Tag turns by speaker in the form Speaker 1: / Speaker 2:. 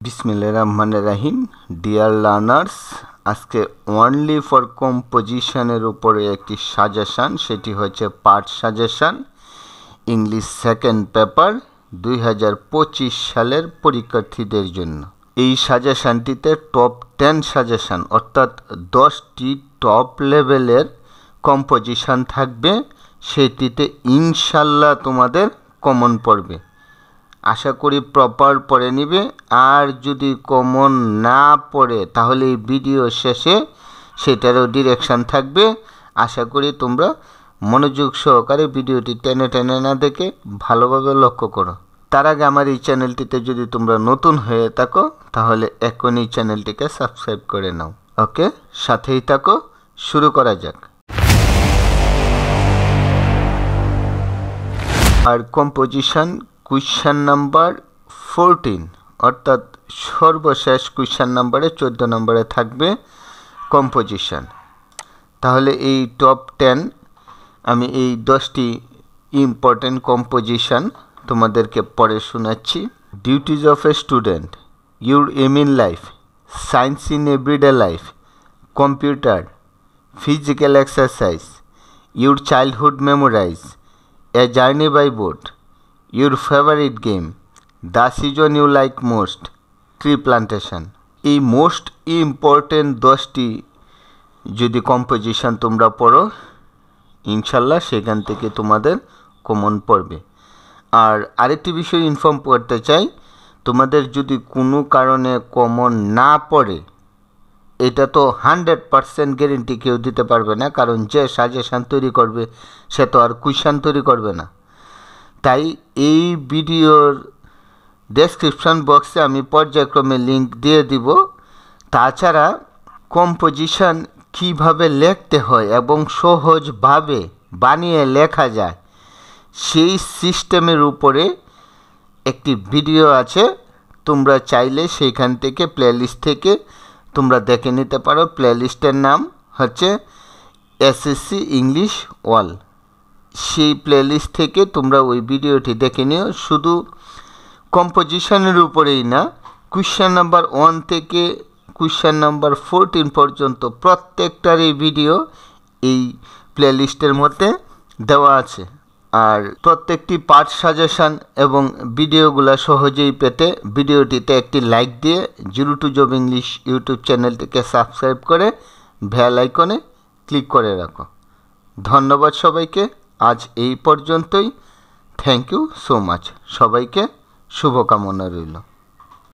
Speaker 1: বিসমিল্লাহির রহমানির রহিম। Dear learners, আজকে অনলি ফর কম্পোজিশনের উপরে একটি সাজেশান, সেটি হচ্ছে part suggestion English second paper 2025 সালের পরীক্ষার্থীদের জন্য। এই সাজেশানটিতে টপ 10 সাজেশান অর্থাৎ 10টি টপ লেভেলের কম্পোজিশন থাকবে। সেটিতে ইনশাল্লাহ তোমাদের কমন পড়বে। আশা করি প্রপার পড়ে নিবে। আর যদি কমন না পড়ে তাহলে এই ভিডিও শেষে সেটারও ডিরেকশান থাকবে। আশা করি তোমরা মনোযোগ সহকারে ভিডিওটি টেনে টেনে না দেখে ভালোভাবে লক্ষ্য করো। তার আগে আমার এই চ্যানেলটিতে যদি তোমরা নতুন হয়ে থাকো তাহলে এখনই এই চ্যানেলটিকে সাবস্ক্রাইব করে নাও। ওকে, সাথেই থাকো, শুরু করা যাক। আর কম্পোজিশন কোয়েশ্চেন নাম্বার 14 অর্থাৎ সর্বশেষ কোয়েশ্চেন নাম্বারে 14 নম্বরে থাকবে কম্পোজিশন। তাহলে এই টপ 10 আমি এই 10টি ইম্পর্টেন্ট কম্পোজিশন তোমাদেরকে পড়ে শোনাচ্ছি। Duties of a student, your aim in life, science in everyday life, computer, physical exercise, your childhood memorize, a journey by boat, your favorite game, the season you like most, tree plantation। এই most important 10টি যদি composition তোমরা পড়ো ইনশাল্লাহ সেখান থেকে তোমাদের common পড়বে। আর আরেকটি বিষয় ইনফর্ম করতে চাই, তোমাদের যদি কোনো কারণে কমন না পড়ে এটা তো 100% গ্যারেন্টি কেউ দিতে পারবে না, কারণ যে সাজেশান তৈরি করবে সে তো আর কোয়েশ্চেন তৈরি করবে না। তাই এই ভিডিওর ডেসক্রিপশন বক্সে আমি পর্যায়ক্রমে লিঙ্ক দিয়ে দিব। তাছাড়া কম্পোজিশন কিভাবে লিখতে হয় এবং সহজভাবে বানিয়ে লেখা যায় সেই সিস্টেমের উপরে একটি ভিডিও আছে। তোমরা চাইলে সেইখান থেকে প্লেলিস্ট থেকে তোমরা দেখে নিতে পারো। প্লেলিস্টের নাম হচ্ছে এসএসসি ইংলিশ ওয়াল। সেই প্লেলিস্ট থেকে তোমরা ওই ভিডিওটি দেখে নিও। শুধু কম্পোজিশনের উপরেই না, কোয়েশ্চেন নাম্বার 1 থেকে কোয়েশ্চেন নাম্বার 14 পর্যন্ত প্রত্যেকটারই ভিডিও এই প্লেলিস্টের মধ্যে দেওয়া আছে। আর প্রত্যেকটি পার্ট সাজেশান এবং ভিডিওগুলো সহজেই পেতে ভিডিওটিতে একটি লাইক দিয়ে zero to job English YouTube চ্যানেলটিকে সাবস্ক্রাইব করে বেল আইকনে ক্লিক করে রাখো। ধন্যবাদ সবাইকে। আজ এই পর্যন্তই। Thank you so much. সবাইকে শুভকামনা রইল।